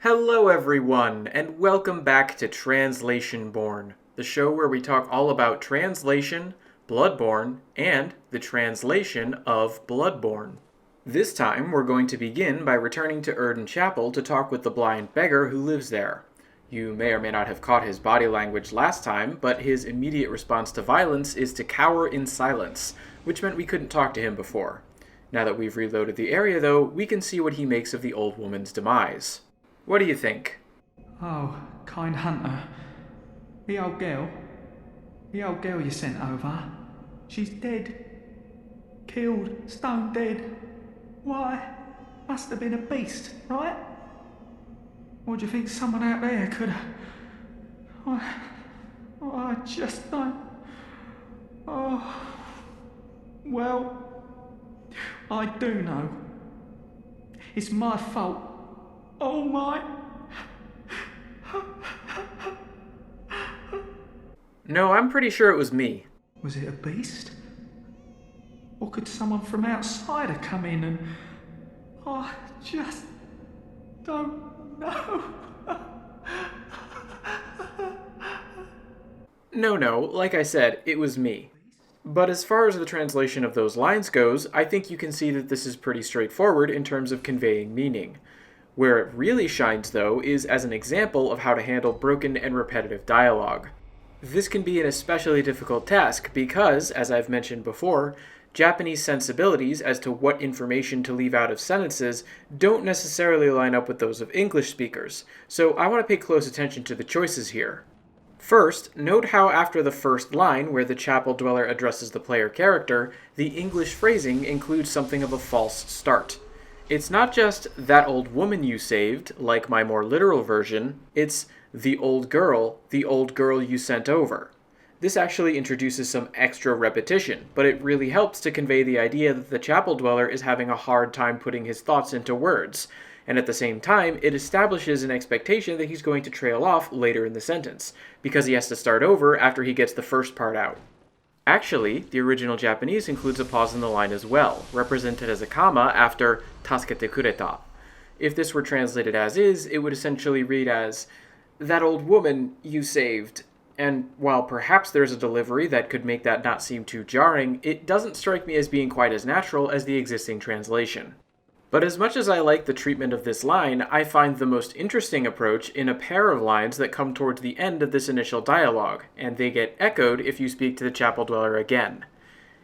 Hello everyone, and welcome back to Translationborne, the show where we talk all about translation, Bloodborne, and the translation of Bloodborne. This time we're going to begin by returning to Oedon Chapel to talk with the blind beggar who lives there. You may or may not have caught his body language last time, but his immediate response to violence is to cower in silence, which meant we couldn't talk to him before. Now that we've reloaded the area though, we can see what he makes of the old woman's demise. What do you think? Oh, kind hunter. The old girl you sent over. She's dead. Killed, stone dead. Why? Must have been a beast, right? Or do you think someone out there could have... I just don't... Oh... Well... I do know. It's my fault. Oh my... No, I'm pretty sure it was me. Was it a beast? Or could someone from outside have come in and... I just... don't know. No, like I said, it was me. But as far as the translation of those lines goes, I think you can see that this is pretty straightforward in terms of conveying meaning. Where it really shines, though, is as an example of how to handle broken and repetitive dialogue. This can be an especially difficult task because, as I've mentioned before, Japanese sensibilities as to what information to leave out of sentences don't necessarily line up with those of English speakers, so I want to pay close attention to the choices here. First, note how after the first line, where the Chapel Dweller addresses the player character, the English phrasing includes something of a false start. It's not just that old woman you saved, like my more literal version, it's the old girl you sent over. This actually introduces some extra repetition, but it really helps to convey the idea that the Chapel Dweller is having a hard time putting his thoughts into words, and at the same time, it establishes an expectation that he's going to trail off later in the sentence, because he has to start over after he gets the first part out. Actually, the original Japanese includes a pause in the line as well, represented as a comma after tasukete kureta. If this were translated as is, it would essentially read as, that old woman you saved. And while perhaps there's a delivery that could make that not seem too jarring, it doesn't strike me as being quite as natural as the existing translation. But as much as I like the treatment of this line, I find the most interesting approach in a pair of lines that come towards the end of this initial dialogue, and they get echoed if you speak to the Chapel Dweller again.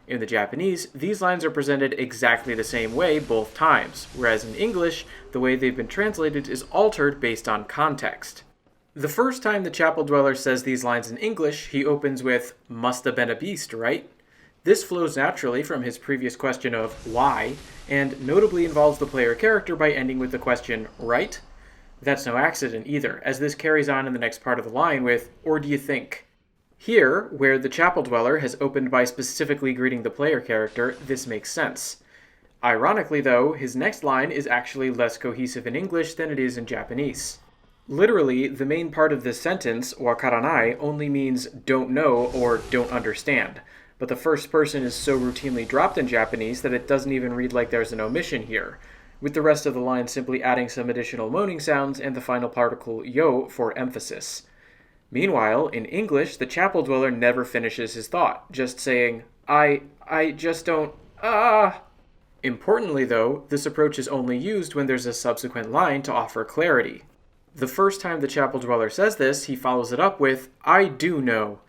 In the Japanese, these lines are presented exactly the same way both times, whereas in English, the way they've been translated is altered based on context. The first time the Chapel Dweller says these lines in English, he opens with, "Must have been a beast, right?" This flows naturally from his previous question of why, and notably involves the player character by ending with the question, right? That's no accident either, as this carries on in the next part of the line with, or do you think? Here, where the Chapel Dweller has opened by specifically greeting the player character, this makes sense. Ironically though, his next line is actually less cohesive in English than it is in Japanese. Literally, the main part of this sentence, wakaranai, only means don't know or don't understand. But the first person is so routinely dropped in Japanese that it doesn't even read like there's an omission here, with the rest of the line simply adding some additional moaning sounds and the final particle yo for emphasis. Meanwhile, in English, the Chapel Dweller never finishes his thought, just saying, I just don't, Importantly though, this approach is only used when there's a subsequent line to offer clarity. The first time the Chapel Dweller says this, he follows it up with, I do know,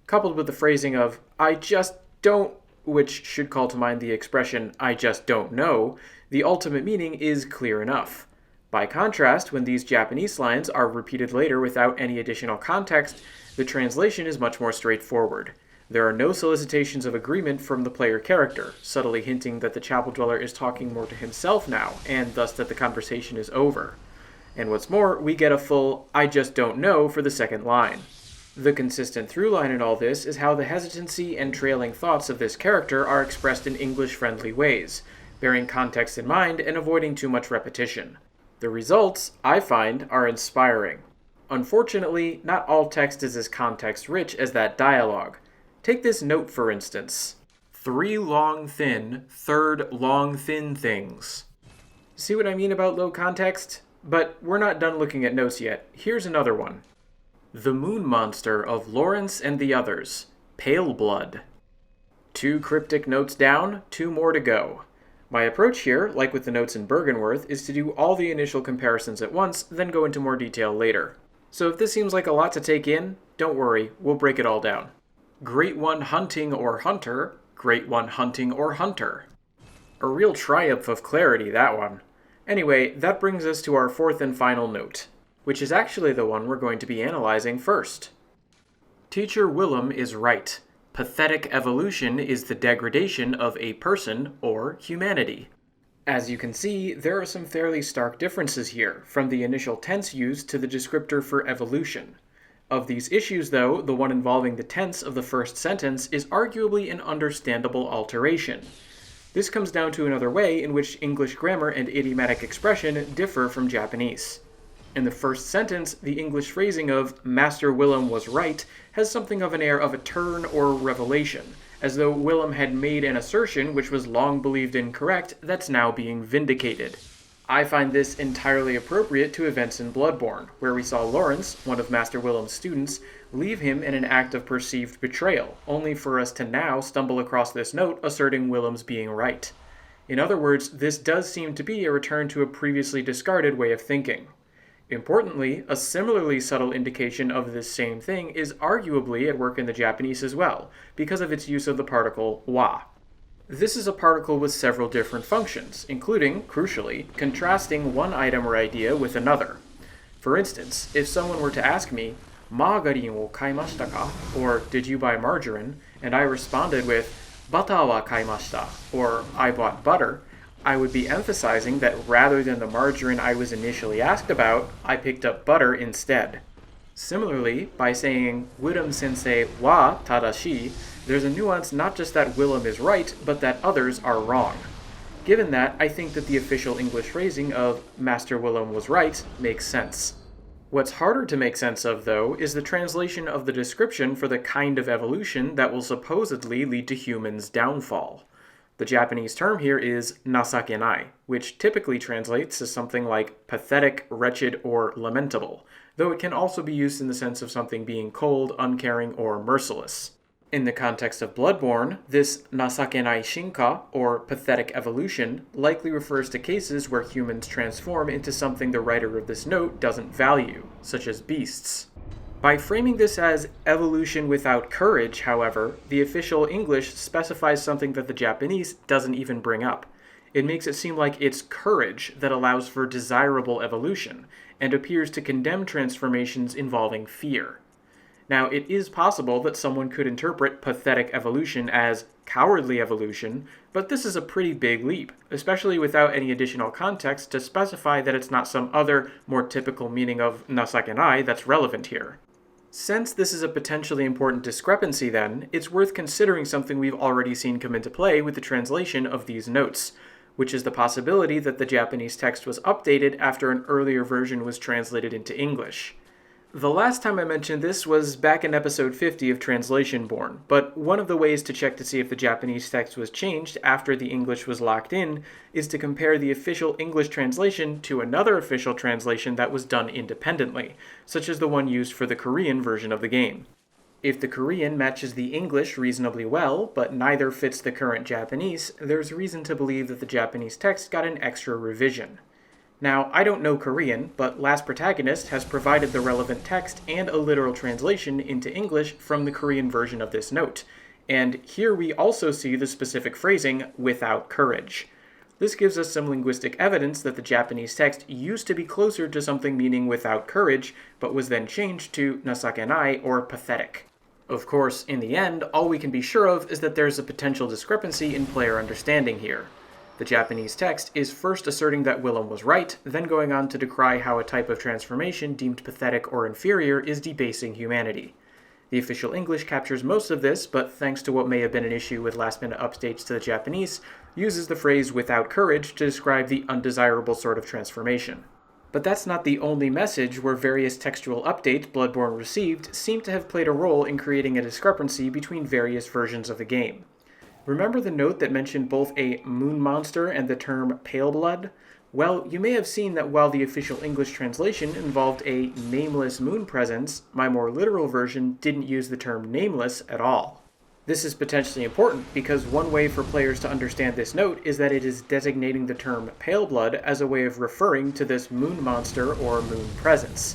coupled with the phrasing of, I just don't, which should call to mind the expression, I just don't know. The ultimate meaning is clear enough. By contrast, when these Japanese lines are repeated later without any additional context, the translation is much more straightforward. There are no solicitations of agreement from the player character, subtly hinting that the Chapel Dweller is talking more to himself now, and thus that the conversation is over. And what's more, we get a full, I just don't know for the second line. The consistent through line in all this is how the hesitancy and trailing thoughts of this character are expressed in English-friendly ways, bearing context in mind and avoiding too much repetition. The results, I find, are inspiring. Unfortunately, not all text is as context-rich as that dialogue. Take this note, for instance. 3 long thin, third long thin things. See what I mean about low context? But we're not done looking at notes yet. Here's another one. The Moon Monster of Lawrence and the Others. Pale Blood. 2 cryptic notes down, 2 more to go. My approach here, like with the notes in Bergenworth, is to do all the initial comparisons at once, then go into more detail later. So if this seems like a lot to take in, don't worry, we'll break it all down. Great One hunting or hunter, Great One hunting or hunter. A real triumph of clarity, that one. Anyway, that brings us to our 4th and final note, which is actually the one we're going to be analyzing first. Teacher Willem is right. Pathetic evolution is the degradation of a person or humanity. As you can see, there are some fairly stark differences here, from the initial tense used to the descriptor for evolution. Of these issues, though, the one involving the tense of the first sentence is arguably an understandable alteration. This comes down to another way in which English grammar and idiomatic expression differ from Japanese. In the first sentence, the English phrasing of Master Willem was right has something of an air of a turn or revelation, as though Willem had made an assertion which was long believed incorrect that's now being vindicated. I find this entirely appropriate to events in Bloodborne, where we saw Lawrence, one of Master Willem's students, leave him in an act of perceived betrayal, only for us to now stumble across this note asserting Willem's being right. In other words, this does seem to be a return to a previously discarded way of thinking. Importantly, a similarly subtle indication of this same thing is arguably at work in the Japanese as well, because of its use of the particle wa. This is a particle with several different functions, including, crucially, contrasting one item or idea with another. For instance, if someone were to ask me, "Margarin wo kaimashita ka?" or "Did you buy margarine?" and I responded with, "Bata wa kaimashita," or "I bought butter," I would be emphasizing that rather than the margarine I was initially asked about, I picked up butter instead. Similarly, by saying Willem sensei wa tadashi, there's a nuance not just that Willem is right, but that others are wrong. Given that, I think that the official English phrasing of Master Willem was right makes sense. What's harder to make sense of, though, is the translation of the description for the kind of evolution that will supposedly lead to humans' downfall. The Japanese term here is nasakenai, which typically translates as something like pathetic, wretched, or lamentable, though it can also be used in the sense of something being cold, uncaring, or merciless. In the context of Bloodborne, this nasakenai shinka, or pathetic evolution, likely refers to cases where humans transform into something the writer of this note doesn't value, such as beasts. By framing this as evolution without courage, however, the official English specifies something that the Japanese doesn't even bring up. It makes it seem like it's courage that allows for desirable evolution, and appears to condemn transformations involving fear. Now, it is possible that someone could interpret pathetic evolution as cowardly evolution, but this is a pretty big leap, especially without any additional context to specify that it's not some other, more typical meaning of nasakenai that's relevant here. Since this is a potentially important discrepancy then, it's worth considering something we've already seen come into play with the translation of these notes, which is the possibility that the Japanese text was updated after an earlier version was translated into English. The last time I mentioned this was back in episode 50 of Translationborne, but one of the ways to check to see if the Japanese text was changed after the English was locked in is to compare the official English translation to another official translation that was done independently, such as the one used for the Korean version of the game. If the Korean matches the English reasonably well, but neither fits the current Japanese, there's reason to believe that the Japanese text got an extra revision. Now, I don't know Korean, but LastProtagonist has provided the relevant text and a literal translation into English from the Korean version of this note, and here we also see the specific phrasing, without courage. This gives us some linguistic evidence that the Japanese text used to be closer to something meaning without courage, but was then changed to nasakenai, or pathetic. Of course, in the end, all we can be sure of is that there's a potential discrepancy in player understanding here. The Japanese text is first asserting that Willem was right, then going on to decry how a type of transformation deemed pathetic or inferior is debasing humanity. The official English captures most of this, but thanks to what may have been an issue with last-minute updates to the Japanese, uses the phrase without courage to describe the undesirable sort of transformation. But that's not the only message where various textual updates Bloodborne received seem to have played a role in creating a discrepancy between various versions of the game. Remember the note that mentioned both a moon monster and the term pale blood? Well, you may have seen that while the official English translation involved a nameless moon presence, my more literal version didn't use the term nameless at all. This is potentially important because one way for players to understand this note is that it is designating the term pale blood as a way of referring to this moon monster or moon presence.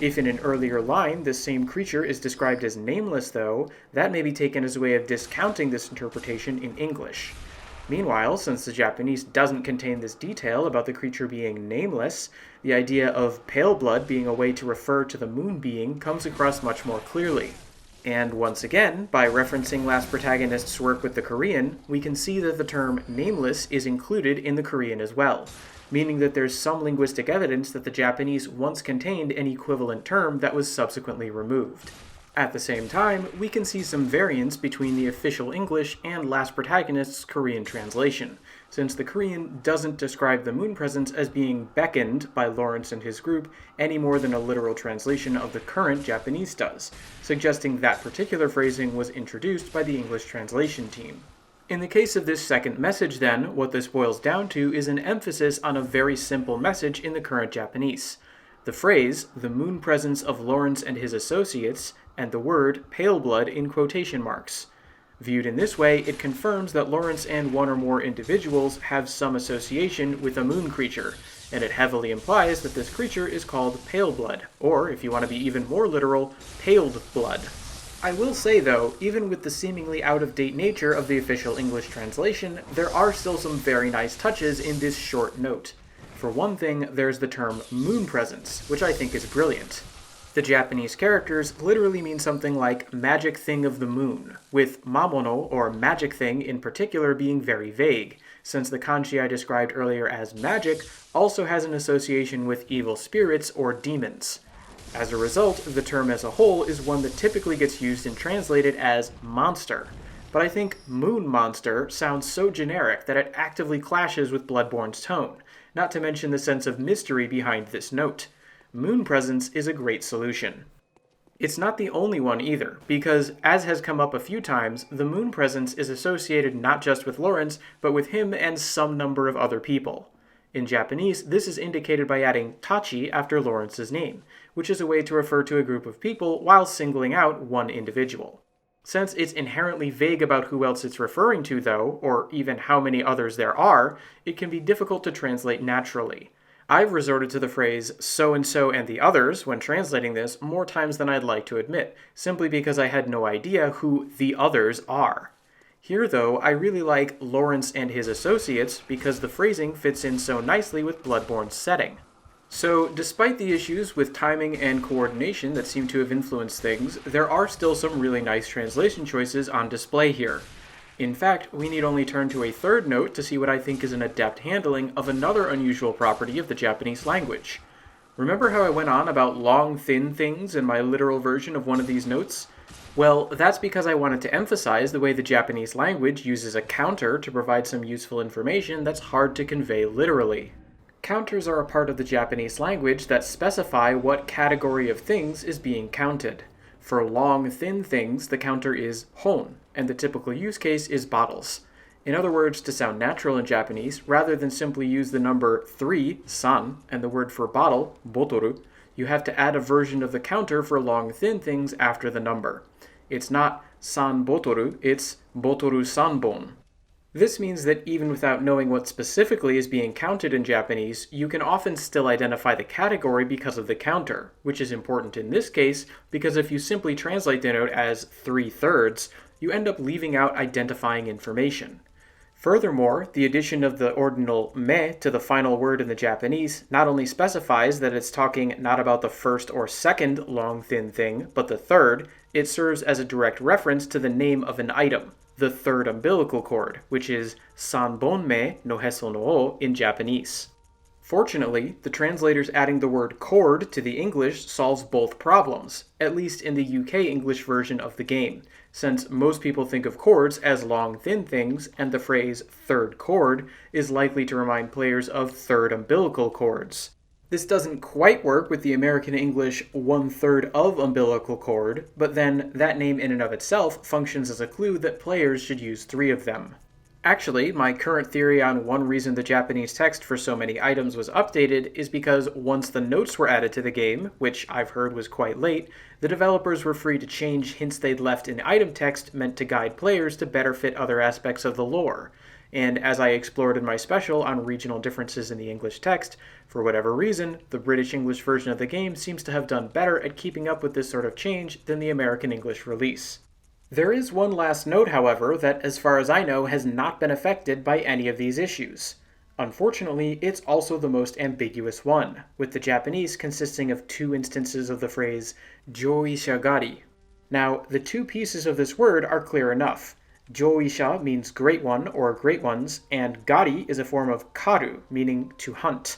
If in an earlier line this same creature is described as nameless though, that may be taken as a way of discounting this interpretation in English. Meanwhile, since the Japanese doesn't contain this detail about the creature being nameless, the idea of pale blood being a way to refer to the moon being comes across much more clearly. And once again, by referencing LastProtagonist's work with the Korean, we can see that the term nameless is included in the Korean as well, meaning that there's some linguistic evidence that the Japanese once contained an equivalent term that was subsequently removed. At the same time, we can see some variance between the official English and LastProtagonist's Korean translation, since the Korean doesn't describe the moon presence as being beckoned by Lawrence and his group any more than a literal translation of the current Japanese does, suggesting that particular phrasing was introduced by the English translation team. In the case of this second message then, what this boils down to is an emphasis on a very simple message in the current Japanese. The phrase, the moon presence of Lawrence and his associates, and the word pale blood in quotation marks. Viewed in this way, it confirms that Lawrence and one or more individuals have some association with a moon creature, and it heavily implies that this creature is called pale blood, or, if you want to be even more literal, paled blood. I will say though, even with the seemingly out-of-date nature of the official English translation, there are still some very nice touches in this short note. For one thing, there's the term moon presence, which I think is brilliant. The Japanese characters literally mean something like magic thing of the moon, with mamono, or magic thing in particular, being very vague, since the kanji I described earlier as magic also has an association with evil spirits or demons. As a result, the term as a whole is one that typically gets used and translated as monster, but I think moon monster sounds so generic that it actively clashes with Bloodborne's tone, not to mention the sense of mystery behind this note. Moon presence is a great solution. It's not the only one either, because, as has come up a few times, the moon presence is associated not just with Lawrence, but with him and some number of other people. In Japanese, this is indicated by adding tachi after Lawrence's name, which is a way to refer to a group of people while singling out one individual. Since it's inherently vague about who else it's referring to though, or even how many others there are, it can be difficult to translate naturally. I've resorted to the phrase so-and-so and the others when translating this more times than I'd like to admit, simply because I had no idea who the others are. Here though, I really like Lawrence and his associates because the phrasing fits in so nicely with Bloodborne's setting. So, despite the issues with timing and coordination that seem to have influenced things, there are still some really nice translation choices on display here. In fact, we need only turn to a third note to see what I think is an adept handling of another unusual property of the Japanese language. Remember how I went on about long, thin things in my literal version of one of these notes? Well, that's because I wanted to emphasize the way the Japanese language uses a counter to provide some useful information that's hard to convey literally. Counters are a part of the Japanese language that specify what category of things is being counted. For long, thin things, the counter is hon, and the typical use case is bottles. In other words, to sound natural in Japanese, rather than simply use the number 3, san, and the word for bottle, botoru, you have to add a version of the counter for long, thin things after the number. It's not san botoru, it's botoru sanbon. This means that even without knowing what specifically is being counted in Japanese, you can often still identify the category because of the counter, which is important in this case because if you simply translate the note as 3/3, you end up leaving out identifying information. Furthermore, the addition of the ordinal me to the final word in the Japanese not only specifies that it's talking not about the first or second long thin thing, but the third, it serves as a direct reference to the name of an item, the third umbilical cord, which is sanbonme no heso no o in Japanese. Fortunately, the translators adding the word cord to the English solves both problems, at least in the UK English version of the game, since most people think of chords as long, thin things, and the phrase third chord is likely to remind players of third umbilical cords. This doesn't quite work with the American English 1/3 of umbilical cord, but then that name in and of itself functions as a clue that players should use 3 of them. Actually, my current theory on one reason the Japanese text for so many items was updated is because once the notes were added to the game, which I've heard was quite late, the developers were free to change hints they'd left in item text meant to guide players to better fit other aspects of the lore. And as I explored in my special on regional differences in the English text, for whatever reason, the British English version of the game seems to have done better at keeping up with this sort of change than the American English release. There is one last note, however, that as far as I know has not been affected by any of these issues. Unfortunately, it's also the most ambiguous one, with the Japanese consisting of two instances of the phrase joisha gari. Now, the two pieces of this word are clear enough. Joisha means great one or great ones, and gari is a form of karu, meaning to hunt.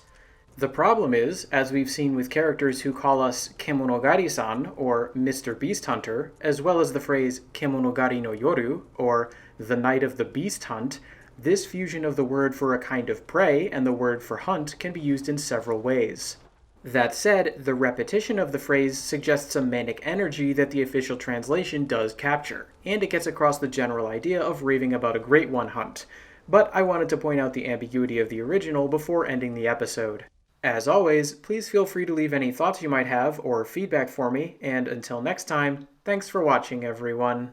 The problem is, as we've seen with characters who call us Kemonogari-san or Mr. Beast Hunter, as well as the phrase Kemonogari no Yoru or the Night of the Beast Hunt, this fusion of the word for a kind of prey and the word for hunt can be used in several ways. That said, the repetition of the phrase suggests a manic energy that the official translation does capture, and it gets across the general idea of raving about a great one hunt. But I wanted to point out the ambiguity of the original before ending the episode. As always, please feel free to leave any thoughts you might have or feedback for me, and until next time, thanks for watching, everyone.